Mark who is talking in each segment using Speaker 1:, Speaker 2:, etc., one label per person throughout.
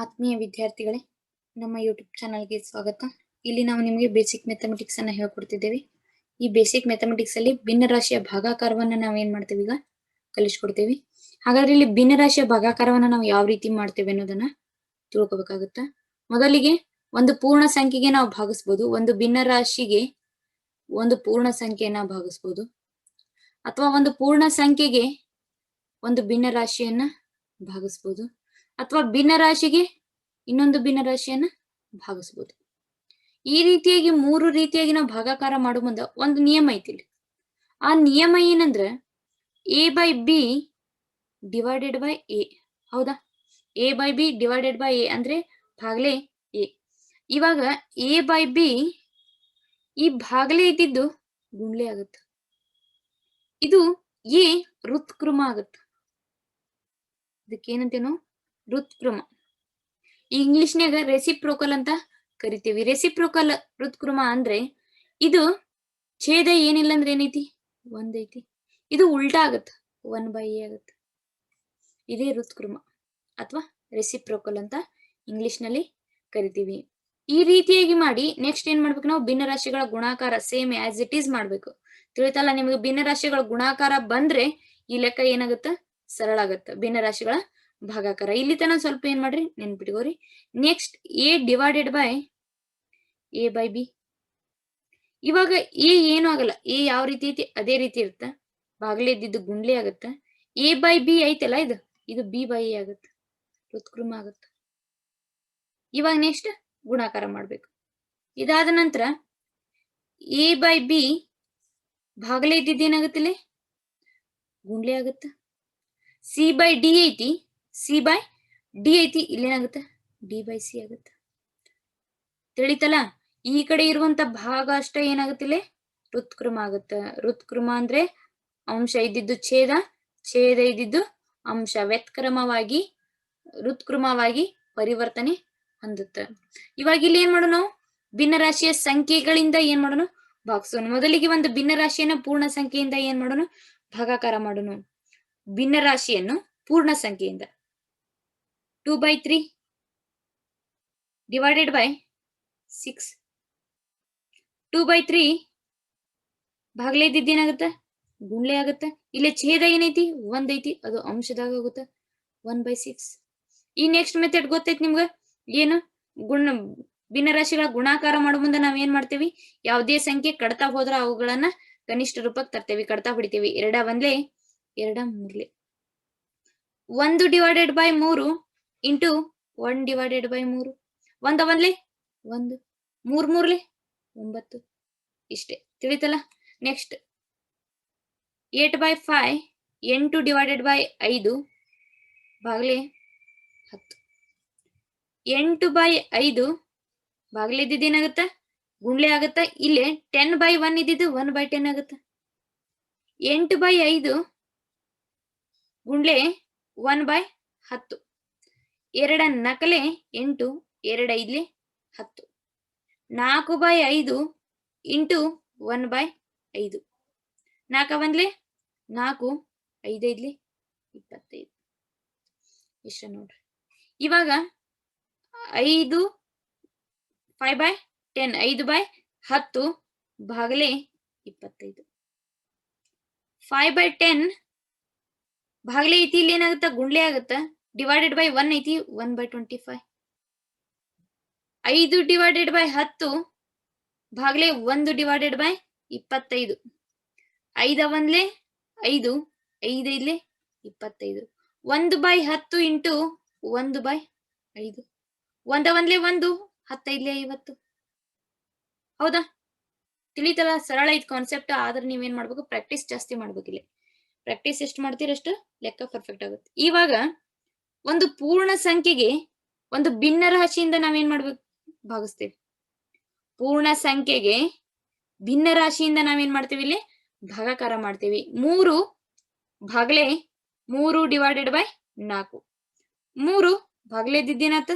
Speaker 1: ಆತ್ಮೀಯ ವಿದ್ಯಾರ್ಥಿಗಳೇ, ನಮ್ಮ ಯೂಟ್ಯೂಬ್ ಚಾನಲ್ಗೆ ಸ್ವಾಗತ. ಇಲ್ಲಿ ನಾವು ನಿಮಗೆ ಬೇಸಿಕ್ ಮ್ಯಾಥಮೆಟಿಕ್ಸ್ ಅನ್ನ ಹೇಳ್ಕೊಡ್ತಿದ್ದೇವೆ. ಈ ಬೇಸಿಕ್ ಮ್ಯಾಥಮೆಟಿಕ್ಸ್ ಅಲ್ಲಿ ಭಿನ್ನರಾಶಿಯ ಭಾಗಾಕಾರವನ್ನ ನಾವೇನ್ ಮಾಡ್ತೇವೆ ಈಗ ಕಲಿಸ್ಕೊಡ್ತೇವೆ. ಹಾಗಾದ್ರೆ ಇಲ್ಲಿ ಭಿನ್ನರಾಶಿಯ ಭಾಗಾಕಾರವನ್ನ ನಾವು ಯಾವ ರೀತಿ ಮಾಡ್ತೇವೆ ಅನ್ನೋದನ್ನ ತಿಳ್ಕೊಬೇಕಾಗುತ್ತ. ಮೊದಲಿಗೆ ಒಂದು ಪೂರ್ಣ ಸಂಖ್ಯೆಗೆ ನಾವು ಭಾಗಿಸ್ಬೋದು, ಒಂದು ಭಿನ್ನರಾಶಿಗೆ ಒಂದು ಪೂರ್ಣ ಸಂಖ್ಯೆಯನ್ನ ಭಾಗಿಸ್ಬೋದು, ಅಥವಾ ಒಂದು ಪೂರ್ಣ ಸಂಖ್ಯೆಗೆ ಒಂದು ಭಿನ್ನರಾಶಿಯನ್ನ ಭಾಗಿಸ್ಬೋದು, ಅಥವಾ ಭಿನ್ನರಾಶಿಗೆ ಇನ್ನೊಂದು ಭಿನ್ನರಾಶಿಯನ್ನ ಭಾಗಿಸ್ಬೋದು. ಈ ರೀತಿಯಾಗಿ ಮೂರು ರೀತಿಯಾಗಿ ನಾವು ಭಾಗಾಕಾರ ಮಾಡೋ ಮುಂದೆ ಒಂದು ನಿಯಮ ಐತಿ. ಆ ನಿಯಮ ಏನಂದ್ರ A by B divided by A. ಹೌದಾ? A by B divided by A ಅಂದ್ರೆ ಭಾಗಲೆ ಎ. ಇವಾಗ ಎ ಬೈ ಬಿ ಈ ಭಾಗಲೆ ಇದ್ದಿದ್ದು ಗುಂಡ್ಲೆ ಆಗುತ್ತೆ. ಇದು ಎ ಋತ್ಕ್ರಮ ಆಗುತ್ತೆ. ಇದಕ್ಕೇನಂತೇನು? ಋತ್ಕ್ರಮ. ಇಂಗ್ಲಿಷ್ನ್ಯಾಗ ರೆಸಿಪ್ರೋಕಲ್ ಅಂತ ಕರಿತೀವಿ. ರೆಸಿಪ್ರೋಕಲ್ ಋತ್ಕ್ರಮ ಅಂದ್ರೆ ಇದು ಛೇದ ಏನಿಲ್ಲ ಅಂದ್ರೆ ಏನೈತಿ? ಒಂದೈತಿ. ಇದು ಉಲ್ಟಾ ಆಗತ್ತ, 1/a ಆಗತ್ತ. ಇದೇ ಋತ್ಕ್ರಮ ಅಥವಾ ರೆಸಿಪ್ರೋಕಲ್ ಅಂತ ಇಂಗ್ಲಿಷ್ ನಲ್ಲಿ ಕರಿತೀವಿ. ಈ ರೀತಿಯಾಗಿ ಮಾಡಿ ನೆಕ್ಸ್ಟ್ ಏನ್ ಮಾಡ್ಬೇಕು ನಾವು? ಭಿನ್ನರಾಶಿಗಳ ಗುಣಾಕಾರ ಸೇಮ್ ಆಸ್ ಇಟ್ ಈಸ್ ಮಾಡ್ಬೇಕು. ತಿಳಿತಲ್ಲ ನಿಮಗೆ? ಭಿನ್ನರಾಶಿಗಳ ಗುಣಾಕಾರ ಬಂದ್ರೆ ಈ ಲೆಕ್ಕ ಏನಾಗುತ್ತ? ಸರಳ ಆಗತ್ತ. ಭಿನ್ನರಾಶಿಗಳ ಭಾಗಾಕಾರ ಇಲ್ಲಿ ತನ ಸ್ವಲ್ಪ ಏನ್ ಮಾಡ್ರಿ ನೆನ್ಪಿಟ್ಕೋರಿ. Next A divided by A by B. ಇವಾಗ ಎ ಏನು ಆಗಲ್ಲ, ಎ ಯಾವ ರೀತಿ ಐತಿ ಅದೇ ರೀತಿ ಇರುತ್ತ. ಬಾಗ್ಲೆ ಇದ್ದಿದ್ದು ಗುಂಡ್ಲೆ ಆಗತ್ತ. ಎ ಬೈ ಬಿ ಐತಲ್ಲ, ಇದು ಬಿ ಬೈ ಎ ಆಗತ್ತ, ಋತ್ಕ್ರಮ ಆಗತ್ತ. ಇವಾಗ ನೆಕ್ಸ್ಟ್ ಗುಣಾಕಾರ ಮಾಡ್ಬೇಕು. ಇದಾದ ನಂತರ ಎ ಬೈ ಬಿ ಭಾಗಲೆ ಇದ್ದಿದ್ದು ಏನಾಗತ್ತಿಲ್ಲ? ಗುಂಡ್ಲೆ ಆಗತ್ತ. ಸಿ ಬೈ ಡಿ ಐತಿ, ಸಿ ಬೈ ಡಿ ಐತಿ, ಇಲ್ಲೇನಾಗುತ್ತೆ? ಡಿ ಬೈ ಸಿ ಆಗುತ್ತೆ. ತಿಳಿತಲ್ಲ? ಈ ಕಡೆ ಇರುವಂತ ಭಾಗ ಅಷ್ಟ ಏನಾಗುತ್ತಿಲ್ಲ? ಋತ್ಕ್ರಮ ಆಗುತ್ತೆ. ಋತ್ಕ್ರಮ ಅಂದ್ರೆ ಅಂಶ ಇದ್ದಿದ್ದು ಛೇದ, ಛೇದ ಇದ್ದಿದ್ದು ಅಂಶ, ವ್ಯತ್ಕ್ರಮವಾಗಿ ಋತ್ಕ್ರಮವಾಗಿ ಪರಿವರ್ತನೆ ಹೊಂದುತ್ತೆ. ಇವಾಗ ಇಲ್ಲಿ ಏನ್ ಮಾಡೋಣ ನಾವು? ಭಿನ್ನರಾಶಿಯ ಸಂಖ್ಯೆಗಳಿಂದ ಏನ್ ಮಾಡೋಣ? ಭಾಗಿಸೋಣ. ಮೊದಲಿಗೆ ಒಂದು ಭಿನ್ನರಾಶಿಯನ್ನ ಪೂರ್ಣ ಸಂಖ್ಯೆಯಿಂದ ಏನ್ ಮಾಡೋಣ? ಭಾಗಾಕಾರ ಮಾಡೋಣ. ಭಿನ್ನರಾಶಿಯನ್ನು ಪೂರ್ಣ ಸಂಖ್ಯೆಯಿಂದ 2/3 ಡಿವೈಡೆಡ್ ಬೈ 6. 2/3 ಭಾಗಲೆ ಇದ್ದಿದ್ದು ಏನಾಗುತ್ತೆ? ಗುಂಡ್ಲೆ ಆಗುತ್ತೆ. ಇಲ್ಲಿ ಛೇದ ಏನೈತಿ? ಒಂದೈತಿ, ಅದು ಅಂಶದಾಗ ಹೋಗುತ್ತೆ. 1/6. ಈ ನೆಕ್ಸ್ಟ್ ಮೆಥಡ್ ಗೊತ್ತೈತಿ ನಿಮ್ಗ? ಏನು? ಭಿನ್ನರಾಶಿಗಳ ಗುಣಾಕಾರ ಮಾಡೋ ಮುಂದೆ ನಾವ್ ಏನ್ ಮಾಡ್ತೇವಿ? ಯಾವುದೇ ಸಂಖ್ಯೆ ಕಡ್ತಾ ಹೋದ್ರ ಅವುಗಳನ್ನ ಕನಿಷ್ಠ ರೂಪಕ್ಕೆ ತರ್ತೇವಿ, ಕಡ್ತಾ ಬಿಡ್ತೇವಿ. 2 1 2 3 1 divided by 3 into 1 divided by 3. 1 1 1, 3 3 9. ಇಷ್ಟೇ. ತಿಳಿತಲ್ಲ? ನೆಕ್ಸ್ಟ್ 8/5 8 ಡಿವೈಡೆಡ್ ಬೈ 5 ಭಾಗಲೆ 10. 8/5 ಭಾಗಲೆ ಇದ್ದಿದ್ದು ಏನಾಗುತ್ತೆ? ಗುಂಡ್ಲೆ ಆಗತ್ತ. ಇಲ್ಲೇ 10/1 ಇದ್ದಿದ್ದು 1/10 ಆಗುತ್ತೆ. 8/5 ಗುಂಡ್ಲೆ 1/10. 2 ನಕಲೆ 8, 2 5 10. 4/5 ಇಂಟು 1/5. 4 1 4, 5 5 25. ಇಷ್ಟ ನೋಡ್ರಿ. ಇವಾಗ 5 5/10 5/10 ಭಾಗಲೆ 25. 5/10 ಭಾಗಲೆ ಐತಿ, ಇಲ್ಲಿ ಏನಾಗುತ್ತ? ಗುಂಡ್ಲೆ ಆಗುತ್ತ. ಡಿವೈಡೆಡ್ ಬೈ 1 ಐತಿ, 1/25. 5 divided by 10 ಭಾಗಲೆ 1 divided by 25. 5 1 5, 5 5 25. 1/10 into 1/5. 1 1 1, 10 5 50. ಹೌದಾ? ತಿಳಿತಲ್ಲ? ಸರಳ ಐತ್ ಕಾನ್ಸೆಪ್ಟ್. ಆದ್ರೆ ನೀವೇನ್ ಮಾಡ್ಬೇಕು? ಪ್ರಾಕ್ಟೀಸ್ ಜಾಸ್ತಿ ಮಾಡ್ಬೇಕಿಲ್ಲ. ಪ್ರಾಕ್ಟೀಸ್ ಎಷ್ಟು ಮಾಡ್ತೀರಷ್ಟು ಲೆಕ್ಕ ಪರ್ಫೆಕ್ಟ್ ಆಗುತ್ತೆ. ಇವಾಗ ಒಂದು ಪೂರ್ಣ ಸಂಖ್ಯೆಗೆ ಒಂದು ಭಿನ್ನ ರಾಶಿಯಿಂದ ನಾವೇನ್ ಮಾಡ್ಬೇಕು? ಭಾಗಿಸ್ತೇವೆ. ಪೂರ್ಣ ಸಂಖ್ಯೆಗೆ ಭಿನ್ನ ರಾಶಿಯಿಂದ ನಾವೇನ್ ಮಾಡ್ತೇವೆ? ಇಲ್ಲಿ ಭಾಗಾಕಾರ ಮಾಡ್ತೇವೆ. 3 ಭಾಗಲೆ 3 ಡಿವೈಡೆಡ್ ಬೈ 4. 3 ಭಾಗಲೆ ಇದ್ದಿದ್ದೇನಾತ?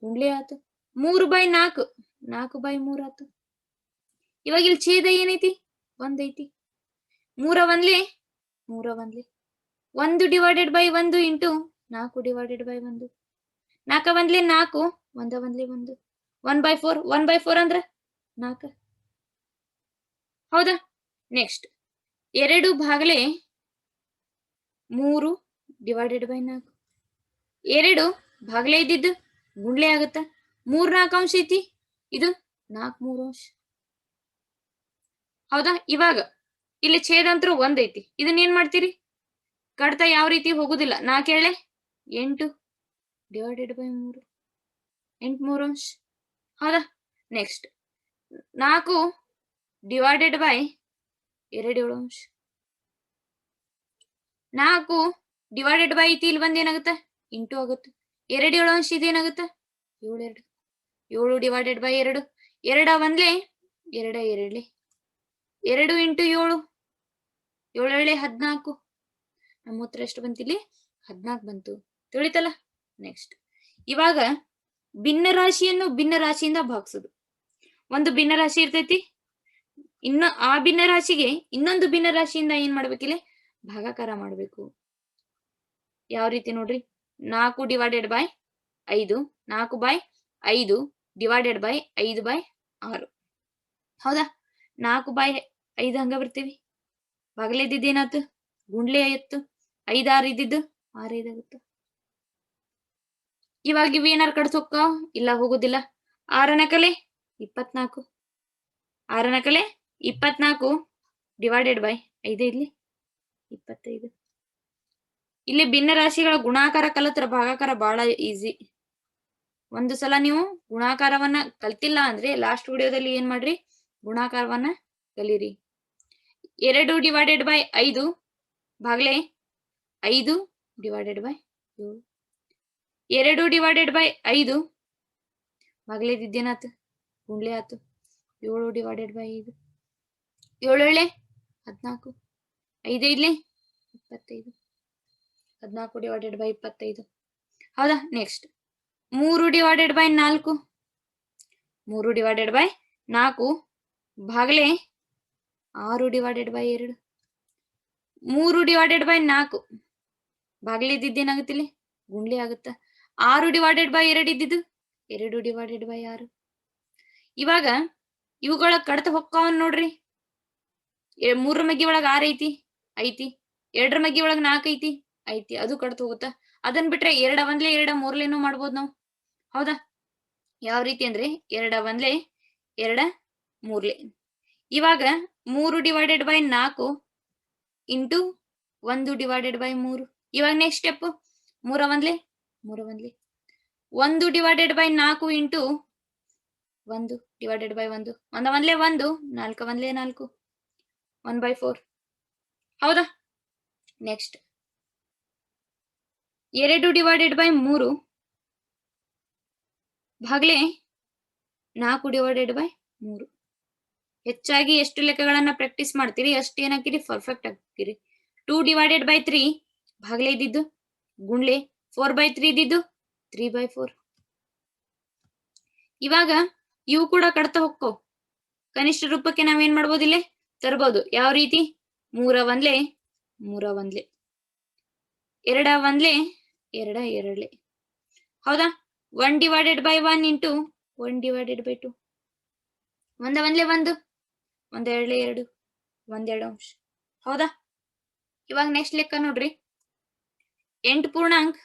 Speaker 1: ಗುಂಡ್ಲೆ ಆತು. 3/4 4/3 ಆತು. ಇವಾಗ ಇಲ್ಲಿ ಛೇದ ಏನೈತಿ? ಒಂದೈತಿ. 3 1 3 1 1 divided by 1 into 4 divided by 1. 4 ಒಂದ್ಲೆ 4 ಒಂದ ಒಂದ್ಲೆ 1 1/4 1/4 ಅಂದ್ರ 4 ಹೌದಾ. ನೆಕ್ಸ್ಟ್ 2 ಭಾಗಲೆ 3 ಡಿವೈಡೆಡ್ ಬೈ 4 2 ಭಾಗಲೆ ಇದ್ದಿದ್ದು ಗುಂಡ್ಲೆ ಆಗುತ್ತ 3 4 ಅಂಶ ಐತಿ ಇದು 4 3 ಅಂಶ ಹೌದಾ. ಇವಾಗ ಇಲ್ಲಿ ಛೇದಂತ್ರ 1 ಐತಿ ಇದನ್ನ ಏನ್ ಮಾಡ್ತೀರಿ ಕಡ್ತಾ ಯಾವ ರೀತಿ ಹೋಗುದಿಲ್ಲ 4 7 8 ಡಿವೈಡೆಡ್ ಬೈ 3 8 3 ಅಂಶ ಹೌದಾ. ನೆಕ್ಸ್ಟ್ 4 ಡಿವೈಡೆಡ್ ಬೈ 2 7 ಅಂಶ 4 ಡಿವೈಡೆಡ್ ಬೈ ಐತಿ ಇಲ್ಲಿ ಬಂದ್ ಏನಾಗುತ್ತೆ ಇಂಟು ಆಗುತ್ತೆ 2 7 ಅಂಶ ಇದೇನಾಗುತ್ತೆ 7 2 7 ಡಿವೈಡೆಡ್ ಬೈ 2 2 ಒಂದ್ಲೆ 2 2 2 ಇಂಟು 7 7 14 ನಮ್ಮ ಉತ್ತರ ಎಷ್ಟು ಬಂತಿಲ್ಲಿ 14 ಬಂತು ತಿಳಿತಲ್ಲ. ನೆಕ್ಸ್ಟ್ ಇವಾಗ ಭಿನ್ನ ರಾಶಿಯನ್ನು ಭಿನ್ನ ರಾಶಿಯಿಂದ ಭಾಗಿಸೋದು. ಒಂದು ಭಿನ್ನ ರಾಶಿ ಇರ್ತೈತಿ ಇನ್ನು ಆ ಭಿನ್ನ ರಾಶಿಗೆ ಇನ್ನೊಂದು ಭಿನ್ನ ರಾಶಿಯಿಂದ ಏನ್ ಮಾಡ್ಬೇಕಿಲ್ಲ ಭಾಗಾಕಾರ ಮಾಡ್ಬೇಕು. ಯಾವ ರೀತಿ ನೋಡ್ರಿ 4 ಡಿವೈಡೆಡ್ ಬೈ 5 4/5 ಡಿವೈಡೆಡ್ ಬೈ 5/6 ಹೌದಾ. 4/5 ಹಂಗ ಬರ್ತೀವಿ ಬಾಗಲೆ ಇದ್ದಿದ್ದು ಏನಾಯ್ತು ಗುಂಡ್ಲೆ ಆಯ್ತು 5 6 ಇದ್ದಿದ್ದು 6 5 ಆಗುತ್ತೆ. ಇವಾಗ ಇವ್ ಏನಾರು ಕಡ್ಸೋಕ್ಕ ಇಲ್ಲ ಹೋಗುದಿಲ್ಲ 6 ನಕಲೆ 24 6 ನಕಲೆ 24 ಡಿವೈಡೆಡ್ ಬೈ 5 ಇಲ್ಲಿ 25. ಇಲ್ಲಿ ಭಿನ್ನ ರಾಶಿಗಳ ಗುಣಾಕಾರ ಕಲಿತ್ರ ಭಾಗಾಕಾರ ಬಹಳ ಈಸಿ. ಒಂದು ಸಲ ನೀವು ಗುಣಾಕಾರವನ್ನ ಕಲ್ತಿಲ್ಲ ಅಂದ್ರೆ ಲಾಸ್ಟ್ ವಿಡಿಯೋದಲ್ಲಿ ಏನ್ ಮಾಡ್ರಿ ಗುಣಾಕಾರವನ್ನ ಕಲೀರಿ. 2 divided by 5 ಭಾಗಲೆ 5 divided by 7 2 divided by 5 ಭಾಗಲೆ ಇದ್ದೇನಾತು ಗುಂಡ್ಲೆ ಆತು 7 ಡಿವೈಡೆಡ್ ಬೈ 5 7 7 14 5 5 25 14 ಡಿವೈಡೆಡ್ ಬೈ 25 ಹೌದಾ. Next 3 divided by 4 3 divided by 4 ಭಾಗಲೆ 6 divided by 2 3 divided by 4 ಭಾಗಲೆ ಇದ್ದಿದ್ದೇನಾಗುತ್ತಿಲ್ಲ ಗುಂಡ್ಲೆ ಆಗುತ್ತ 6 ಡಿವೈಡೆಡ್ ಬೈ 2 ಇದ್ದಿದ್ದು 2 ಡಿವೈಡೆಡ್ ಬೈ 6. ಇವಾಗ ಇವುಗಳ ಕಡತ ಹೊಕ್ಕವನ್ ನೋಡ್ರಿ 3 ಮಗ್ಗಿ ಒಳಗ 6 ಐತಿ 2 ಮಗ್ಗಿ ಒಳಗ 4 ಐತಿ ಅದು ಕಡ್ತ ಹೋಗುತ್ತ. ಅದನ್ ಬಿಟ್ರೆ 2 ಒಂದ್ಲೆ 2 ಮೂರ್ಲೇನು ಮಾಡ್ಬೋದು ನಾವು ಹೌದಾ. ಯಾವ ರೀತಿ ಅಂದ್ರೆ 2 ಒಂದ್ಲೆ 2 ಮೂರ್ಲೆ. ಇವಾಗ 3 divided by 4 into 1 divided by 3. ಇವಾಗ next step 3 ಒಂದ್ಲೆ 1 divided by 4 into 1 divided by 1 ಒಂದ್ಲೆ 1 4 ಒಂದ್ಲೆ 4 1/4 ಹೌದಾ. Next 2 divided by 3 ಭಾಗಲೆ 4 divided by 3. ಹೆಚ್ಚಾಗಿ ಎಷ್ಟು ಲೆಕ್ಕಗಳನ್ನ ಪ್ರಾಕ್ಟೀಸ್ ಮಾಡ್ತೀರಿ ಅಷ್ಟು ಏನಾಕಿರಿ ಪರ್ಫೆಕ್ಟ್ ಆಗ್ತೀರಿ. 2 ಡಿವೈಡೆಡ್ ಬೈ 3 ಭಾಗಲೆ ಇದ್ದಿದ್ದು ಗುಂಡ್ಲೆ 4/3 ಇದ್ದಿದ್ದು 3/4. ಇವಾಗ ಇವು ಕೂಡ ಕಡ್ತಾ ಹೋಕ್ಕೋ ಕನಿಷ್ಠ ರೂಪಕ್ಕೆ ನಾವೇನ್ ಮಾಡ್ಬೋದು ಇಲ್ಲೇ ತರ್ಬೋದು. ಯಾವ ರೀತಿ 3 ಒಂದ್ಲೆ 2 ಒಂದ್ಲೆ 2 ಹೌದಾ. 1 divided by 1 into 1 divided by 2 ಒಂದ್ಲೆ 1 1 2 2 ಅಂಶ ಹೌದಾ. ಇವಾಗ ನೆಕ್ಸ್ಟ್ ಲೆಕ್ಕ ನೋಡ್ರಿ 8 ಪೂರ್ಣಾಂಕ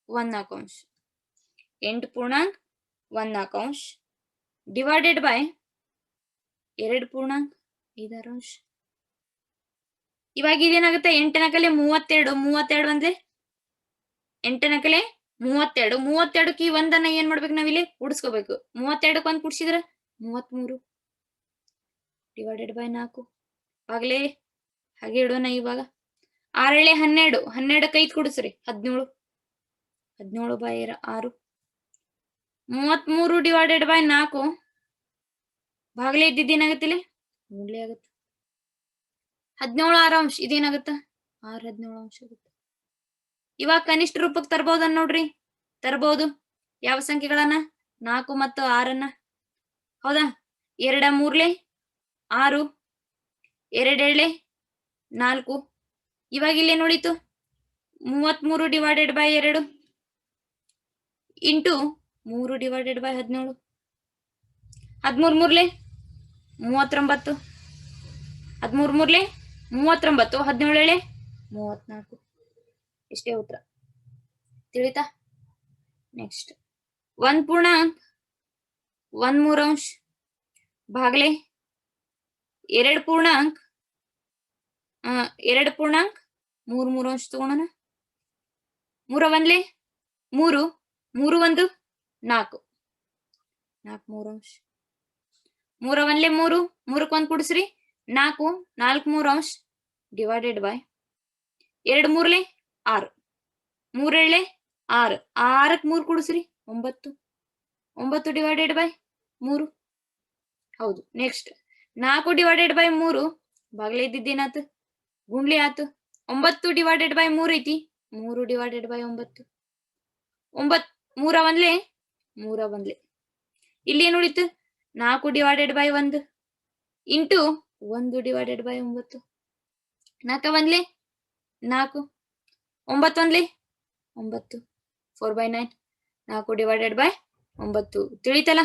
Speaker 1: 1/4 ಅಂಶ 8 ಪೂರ್ಣಾಂಕ 1/4 ಅಂಶ ಡಿವೈಡೆಡ್ ಬೈ 2 ಪೂರ್ಣಾಂಕ 5/6 ಅಂಶ. ಇವಾಗ ಇದೇನಾಗುತ್ತೆ 8 ನಕಲೆ 32 32 ಒಂದ್ಲೆ 8 ನಕಲೆ 32 32ಕ್ಕೆ ಒಂದನ್ನ ಏನ್ ಮಾಡ್ಬೇಕು ನಾವಿಲ್ಲಿ ಕೂಡಿಸ್ಕೋಬೇಕು 32ಕ್ಕೆ 1 ಕೂಡಿಸಿದ್ರ 33 ಡಿವೈಡೆಡ್ ಬೈ 4 ಆಗಲೇ ಹಾಗೆ ಇಡೋಣ. ಇವಾಗ 6 12 12ಕ್ಕೆ 5 ಕೂಡಿಸ್ರಿ 17 17/6 33 ಡಿವೈಡೆಡ್ ಬೈ 4 ಭಾಗಲೇ ಇದ್ದಿದ್ದೇನಾಗತ್ತಿಲ್ಲ ಮೂಲೆ ಆಗುತ್ತೆ 17 6 ಅಂಶ ಇದೇನಾಗುತ್ತ 6 17 ಅಂಶ ಆಗುತ್ತೆ. ಇವಾಗ ಕನಿಷ್ಠ ರೂಪಕ್ಕೆ ತರಬಹುದನ್ನ ನೋಡ್ರಿ ತರಬಹುದು ಯಾವ ಸಂಖ್ಯೆಗಳನ್ನ 4 ಮತ್ತು 6 ಹೌದಾ. 2 3 6 2 7 4 ಇವಾಗ ಇಲ್ಲಿ ನೋಡಿತು 33 divided by 2 into 3 divided by 17. 13 ಮೂರ್ಲೆ 39. 13 ಮೂರ್ಲೆ 39. 17 ಏಳೆ 34. ಇಷ್ಟೇ ಉತ್ತರ. ತಿಳಿತಾ? ನೆಕ್ಸ್ಟ್ 1 ಪೂರ್ಣಾಂಕ 1/3 ಭಾಗಲೆ 2 ಪೂರ್ಣಾಂಕ 3/3 ತಗೋಣ. 3 ಒಂದ್ಲೆ 3 3 1 4 4/3. 3 ಒಂದ್ಲೆ 3 3ಕ್ಕೆ 1 ಕೂಡಿಸ್ರಿ 4 4/3 ಡಿವೈಡೆಡ್ ಬೈ 2 ಮೂರ್ಲೆ 6 3 ಏಳೆ 6 6ಕ್ಕೆ 3 ಕೂಡಿಸ್ರಿ 9 9 ಡಿವೈಡೆಡ್ ಬೈ 3. ಹೌದು. ನೆಕ್ಸ್ಟ್ 4 ಡಿವೈಡೆಡ್ ಬೈ 3 ಬಾಗ್ಲೆ ಇದ್ದಿದ್ದೇನಾತು ಗುಂಡ್ಲಿ ಆತು. 9 ಡಿವೈಡೆಡ್ ಬೈ 3 ಐತಿ 3 ಡಿವೈಡೆಡ್ ಬೈ 9. 9 3 ಒಂದ್ಲೆ 3 ಒಂದ್ಲೆ. ಇಲ್ಲಿ ಏನು ಉಳಿತು 4 divided by 1 into 1 divided by 9. 4 ಒಂದ್ಲೆ 4 9 ಒಂದ್ಲೆ 9 4/9 4 divided by 9. ತಿಳಿತಲ್ಲ?